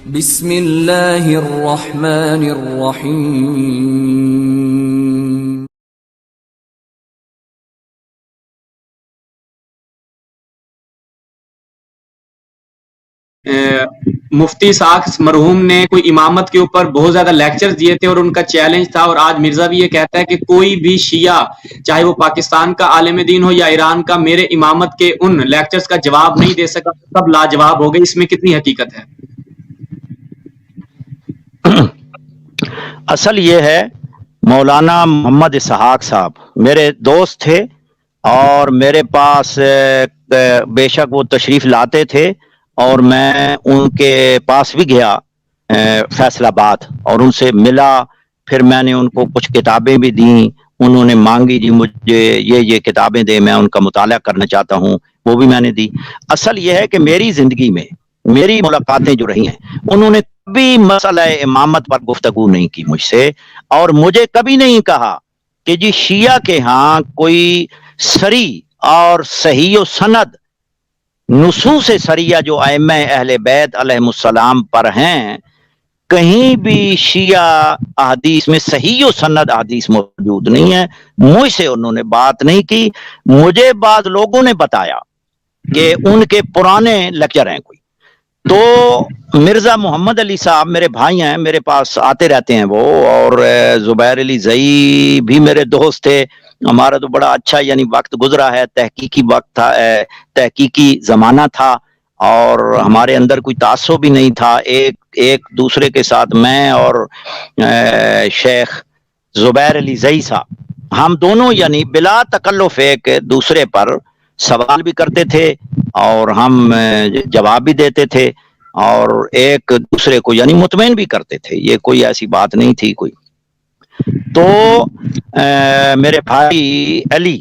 بسم اللہ الرحمن الرحیم. مفتی ساکھ مرحوم نے کوئی امامت کے اوپر بہت زیادہ لیکچر دیے تھے اور ان کا چیلنج تھا، اور آج مرزا بھی یہ کہتا ہے کہ کوئی بھی شیعہ چاہے وہ پاکستان کا عالم دین ہو یا ایران کا میرے امامت کے ان لیکچرز کا جواب نہیں دے سکا، سب لاجواب ہو گئے. اس میں کتنی حقیقت ہے؟ اصل یہ ہے، مولانا محمد اسحاق صاحب میرے دوست تھے اور میرے پاس بے شک وہ تشریف لاتے تھے اور میں ان کے پاس بھی گیا فیصل آباد اور ان سے ملا. پھر میں نے ان کو کچھ کتابیں بھی دیں، انہوں نے مانگی جی مجھے یہ کتابیں دے، میں ان کا مطالعہ کرنا چاہتا ہوں، وہ بھی میں نے دی. اصل یہ ہے کہ میری زندگی میں میری ملاقاتیں جو رہی ہیں انہوں نے کبھی مسئلہ امامت پر گفتگو نہیں کی مجھ سے، اور مجھے کبھی نہیں کہا کہ جی شیعہ کے ہاں کوئی سری اور صحیح و سند نصوص سریہ جو ائمہ اہل بیت علیہم السلام پر ہیں، کہیں بھی شیعہ احادیث میں صحیح و سند احادیث موجود نہیں ہے. مجھ سے انہوں نے بات نہیں کی. مجھے بعض لوگوں نے بتایا کہ ان کے پرانے لیکچر ہیں کوئی، تو مرزا محمد علی صاحب میرے بھائی ہیں، میرے پاس آتے رہتے ہیں وہ، اور زبیر علی زئی بھی میرے دوست تھے. ہمارا تو بڑا اچھا یعنی وقت گزرا ہے، تحقیقی وقت تھا، تحقیقی زمانہ تھا، اور ہمارے اندر کوئی تعصب بھی نہیں تھا. ایک دوسرے کے ساتھ میں اور شیخ زبیر علی زئی صاحب، ہم دونوں یعنی بلا تکلف ایک دوسرے پر سوال بھی کرتے تھے اور ہم جواب بھی دیتے تھے اور ایک دوسرے کو یعنی مطمئن بھی کرتے تھے. یہ کوئی ایسی بات نہیں تھی کوئی. تو میرے بھائی علی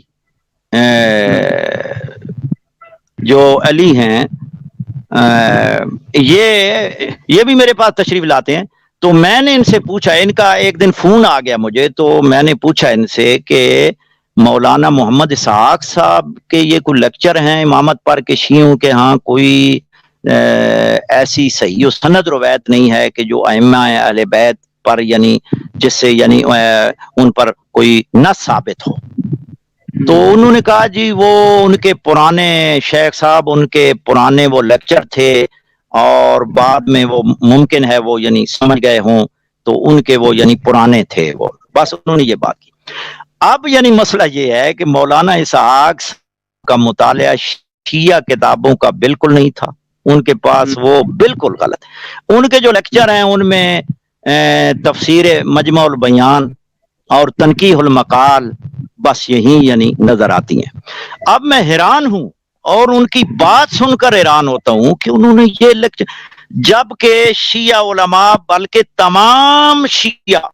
جو علی ہیں یہ بھی میرے پاس تشریف لاتے ہیں. تو میں نے ان سے پوچھا، ان کا ایک دن فون آ گیا مجھے، تو میں نے پوچھا ان سے کہ مولانا محمد اسحاق صاحب کے یہ کوئی لیکچر ہیں امامت پر کہ شیعوں کے ہاں کوئی ایسی صحیح و سند روایت نہیں ہے کہ جو ائمہ اہل بیت پر یعنی جس سے یعنی ان پر کوئی نص ثابت ہو. تو انہوں نے کہا جی وہ ان کے پرانے شیخ صاحب، ان کے پرانے وہ لیکچر تھے اور بعد میں وہ ممکن ہے وہ یعنی سمجھ گئے ہوں، تو ان کے وہ یعنی پرانے تھے وہ، بس انہوں نے یہ بات کی. اب یعنی مسئلہ یہ ہے کہ مولانا اسحاق کا مطالعہ شیعہ کتابوں کا بالکل نہیں تھا، ان کے پاس وہ بالکل غلط. ان کے جو لیکچر ہیں ان میں تفسیر مجمع البیان اور تنقیح المقال بس یہی یعنی نظر آتی ہیں. اب میں حیران ہوں اور ان کی بات سن کر حیران ہوتا ہوں کہ انہوں نے یہ لیکچر، جبکہ شیعہ علماء بلکہ تمام شیعہ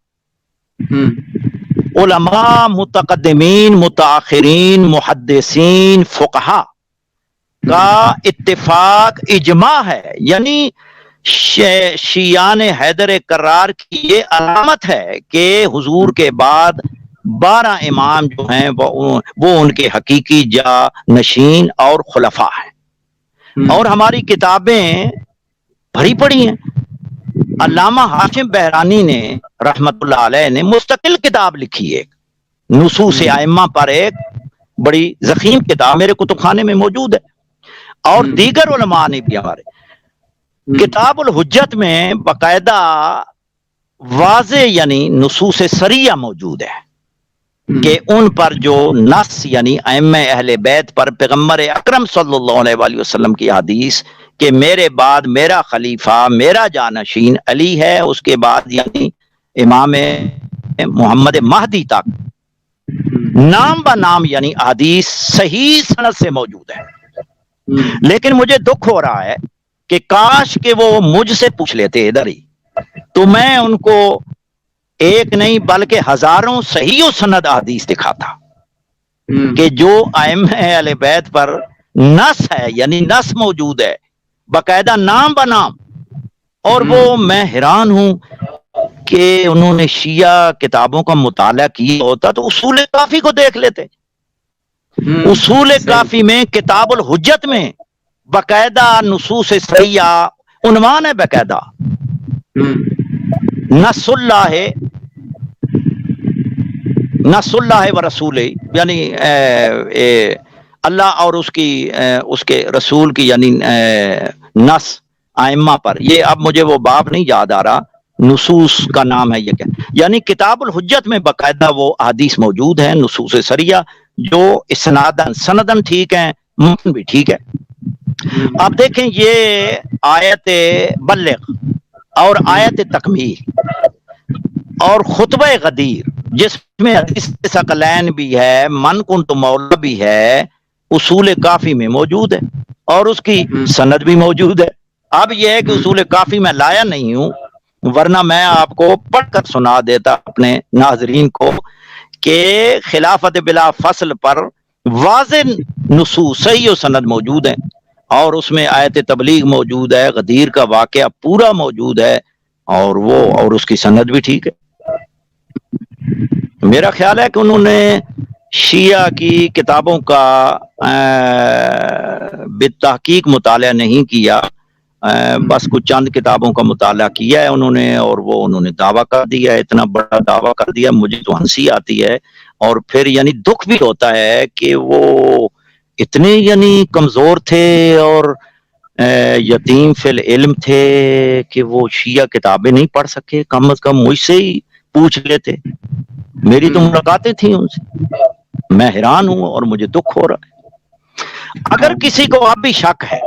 علماء متقدمین متاخرین محدثین فقہا کا اتفاق اجماع ہے، یعنی شیعان حیدر کرار کی یہ علامت ہے کہ حضور کے بعد 12 امام جو ہیں وہ ان کے حقیقی جا نشین اور خلفاء ہیں. اور ہماری کتابیں بھری پڑی ہیں. علامہ ہاشم بہرانی نے رحمت اللہ علیہ نے مستقل کتاب لکھی ہے نصوص ائمہ پر، ایک بڑی ضخیم کتاب میرے کتب خانے میں موجود ہے. اور دیگر علماء نے بھی ہمارے کتاب الحجت میں باقاعدہ واضح یعنی نصوص سریہ موجود ہے کہ ان پر جو نص یعنی ائمہ اہل بیت پر پیغمبر اکرم صلی اللہ علیہ وآلہ وسلم کی حدیث کہ میرے بعد میرا خلیفہ میرا جانشین علی ہے، اس کے بعد یعنی امام محمد مہدی تک نام با نام یعنی حدیث صحیح سند سے موجود ہے. لیکن مجھے دکھ ہو رہا ہے کہ کاش کہ وہ مجھ سے پوچھ لیتے ادھر ہی، تو میں ان کو ایک نہیں بلکہ ہزاروں صحیح و سند حدیث دکھاتا کہ جو ائمہ اہل بیت پر نص ہے یعنی نص موجود ہے باقاعدہ نام با نام. اور وہ میں حیران ہوں کہ انہوں نے شیعہ کتابوں کا مطالعہ کیا ہوتا تو اصول کافی کو دیکھ لیتے. اصول کافی میں کتاب الحجت میں باقاعدہ نصوص صحیحہ عنوان ہے باقاعدہ نص اللہ و رسول، یعنی اللہ اور اس کے رسول کی یعنی نص ائمہ پر، یہ اب مجھے وہ باب نہیں یاد آ رہا، نصوص کا نام ہے یہ کیا، یعنی کتاب الحجت میں باقاعدہ وہ احادیث موجود ہیں، نصوص سریہ، جو سندن ٹھیک ہیں، متن بھی ٹھیک ہے۔ اب دیکھیں یہ آیت بلغ اور آیت تکمیل اور خطبہ غدیر، جس میں حدیث ثقلین بھی ہے، من کنت مولا بھی ہے، اصول کافی میں موجود ہے اور اس کی سند بھی موجود ہے۔ اب یہ ہے کہ اصول کافی میں لایا نہیں ہوں، ورنہ میں آپ کو پڑھ کر سنا دیتا اپنے ناظرین کو کہ خلافت بلا فصل پر واضح نصوص صحیح و سند موجود ہیں، اور اس میں آیت تبلیغ موجود ہے، غدیر کا واقعہ پورا موجود ہے، اور اس کی سند بھی ٹھیک ہے۔ میرا خیال ہے کہ انہوں نے شیعہ کی کتابوں کا بالتحقیق مطالعہ نہیں کیا، بس کچھ چند کتابوں کا مطالعہ کیا ہے انہوں نے، اور وہ انہوں نے دعویٰ کر دیا، اتنا بڑا دعویٰ کر دیا، مجھے تو ہنسی آتی ہے، اور پھر یعنی دکھ بھی ہوتا ہے کہ وہ اتنے یعنی کمزور تھے اور یتیم فی العلم تھے کہ وہ شیعہ کتابیں نہیں پڑھ سکے، کم از کم مجھ سے ہی پوچھ لیتے، میری تو ملاقاتیں تھیں ان سے، میں حیران ہوں اور مجھے دکھ ہو رہا ہے۔ اگر کسی کو اب بھی شک ہے،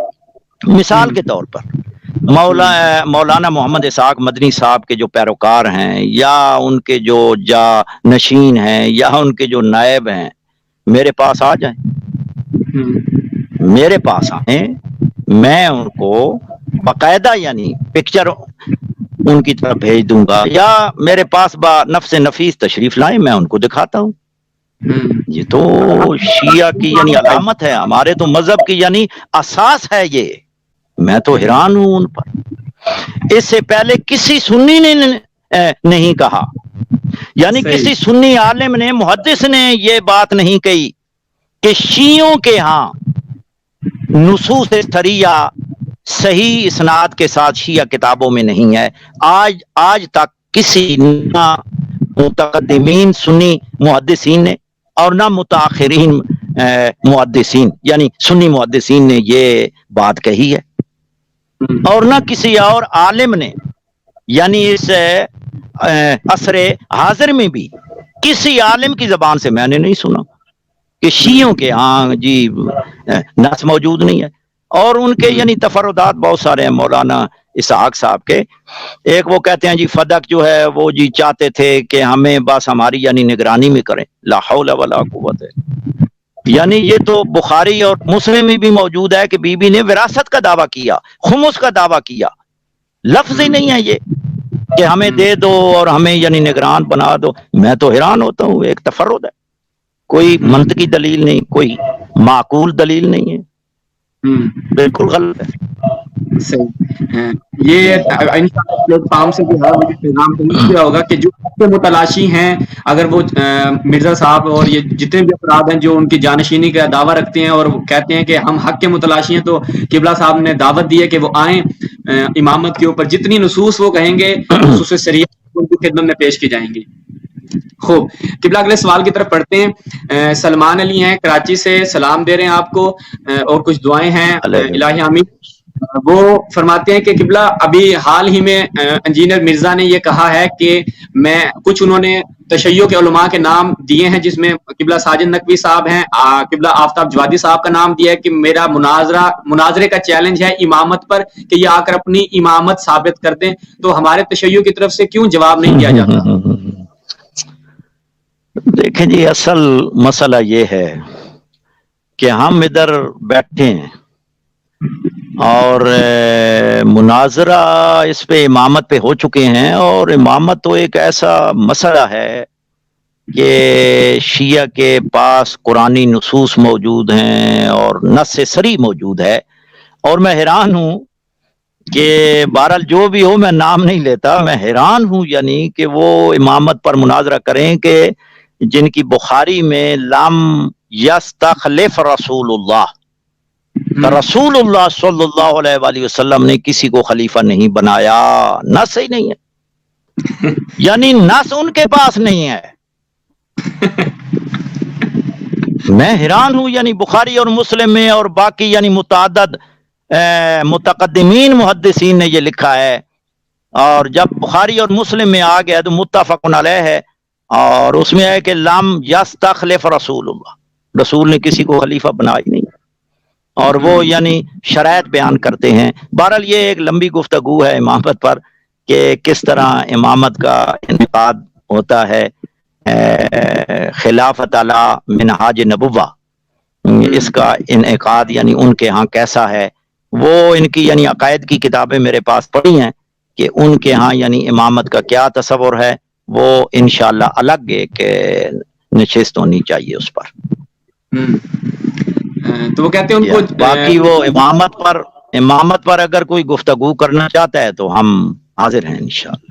مثال کے طور پر مولانا محمد اسحاق مدنی صاحب کے جو پیروکار ہیں، یا ان کے جو جانشین ہیں، یا ان کے جو نائب ہیں، میرے پاس آ جائیں، میرے پاس آئیں، میں ان کو باقاعدہ یعنی پکچر ان کی طرف بھیج دوں گا، یا میرے پاس با نفس نفیس تشریف لائیں، میں ان کو دکھاتا ہوں۔ یہ تو شیعہ کی یعنی علامت ہے، ہمارے تو مذہب کی یعنی اساس ہے یہ، میں تو حیران ہوں ان پر۔ اس سے پہلے کسی سنی نے نہیں کہا، یعنی کسی سنی عالم نے، محدث نے یہ بات نہیں کہی کہ شیعوں کے ہاں نصوص سریہ صحیح اسناد کے ساتھ شیعہ کتابوں میں نہیں ہے۔ آج تک کسی نہ متقدمین سنی محدثین نے اور نہ متاخرین محدثین یعنی سنی محدثین نے یہ بات کہی ہے، اور نہ کسی اور عالم نے، یعنی اس عصر حاضر میں بھی کسی عالم کی زبان سے میں نے نہیں سنا کہ شیعوں کے ہاں جی نص موجود نہیں ہے۔ اور ان کے یعنی تفردات بہت سارے ہیں، مولانا اسحاق صاحب کے، ایک وہ کہتے ہیں جی فدق جو ہے وہ جی چاہتے تھے کہ ہمیں بس ہماری یعنی نگرانی میں کریں، لا حول ولا قوت، یعنی یہ تو بخاری اور مسلم میں بھی موجود ہے کہ بی بی نے وراثت کا دعویٰ کیا، خمس کا دعویٰ کیا، لفظ ہی نہیں ہے یہ کہ ہمیں دے دو اور ہمیں یعنی نگران بنا دو۔ میں تو حیران ہوتا ہوں، ایک تفرد ہے، کوئی منطقی دلیل نہیں، کوئی معقول دلیل نہیں ہے، بالکل غلط ہے۔ صحیح، یہ پلیٹ فارم سے بھی پیغام پہنچ گیا ہوگا کہ جو متلاشی ہیں، اگر وہ مرزا صاحب اور یہ جتنے بھی افراد ہیں جو ان کی جانشینی کا دعویٰ رکھتے ہیں اور کہتے ہیں کہ ہم حق کے متلاشی ہیں، تو قبلہ صاحب نے دعوت دی ہے کہ وہ آئیں، امامت کے اوپر جتنی نصوص وہ کہیں گے نصوص سریہ ان کی خدمت میں پیش کی جائیں گی۔ خوب، قبلہ اگلے سوال کی طرف پڑھتے ہیں۔ سلمان علی ہیں کراچی سے، سلام دے رہے ہیں آپ کو، اور کچھ دعائیں ہیں الہی آمین۔ وہ فرماتے ہیں کہ قبلہ ابھی حال ہی میں انجینئر مرزا نے یہ کہا ہے کہ میں کچھ انہوں نے تشیع کے علماء کے نام دیے ہیں، جس میں قبلہ ساجد نقوی صاحب ہیں، قبلہ آفتاب جوادی صاحب کا نام دیا ہے کہ میرا مناظرے کا چیلنج ہے امامت پر کہ یہ آ کر اپنی امامت ثابت کر دیں، تو ہمارے تشیع کی طرف سے کیوں جواب نہیں دیا جاتا؟ دیکھیں جی، اصل مسئلہ یہ ہے کہ ہم ادھر بیٹھے ہیں اور مناظرہ اس پہ امامت پہ ہو چکے ہیں، اور امامت تو ایک ایسا مسئلہ ہے کہ شیعہ کے پاس قرآنی نصوص موجود ہیں اور نص صریح موجود ہے، اور میں حیران ہوں کہ بہرحال جو بھی ہو، میں نام نہیں لیتا، میں حیران ہوں یعنی کہ وہ امامت پر مناظرہ کریں کہ جن کی بخاری میں لم یستخلف رسول اللہ کہ رسول اللہ صلی اللہ علیہ وآلہ وسلم نے کسی کو خلیفہ نہیں بنایا، نص ہی نہیں ہے، یعنی نص ان کے پاس نہیں ہے۔ میں حیران ہوں، یعنی بخاری اور مسلم میں اور باقی یعنی متعدد متقدمین محدثین نے یہ لکھا ہے، اور جب بخاری اور مسلم میں آ گیا تو متفق علیہ ہے، اور اس میں ہے کہ لم یستخلف رسول اللہ، رسول نے کسی کو خلیفہ بنایا ہی نہیں، اور وہ یعنی شرائط بیان کرتے ہیں۔ بہرحال یہ ایک لمبی گفتگو ہے امامت پر کہ کس طرح امامت کا انعقاد ہوتا ہے، خلافت علی منہاج نبوہ، اس کا انعقاد یعنی ان کے ہاں کیسا ہے، وہ ان کی یعنی عقائد کی کتابیں میرے پاس پڑھی ہیں کہ ان کے ہاں یعنی امامت کا کیا تصور ہے، وہ انشاءاللہ الگ ایک نشست ہونی چاہیے اس پر۔ تو وہ کہتے ہیں ان کو باقی وہ امامت پر اگر کوئی گفتگو کرنا چاہتا ہے تو ہم حاضر ہیں انشاءاللہ۔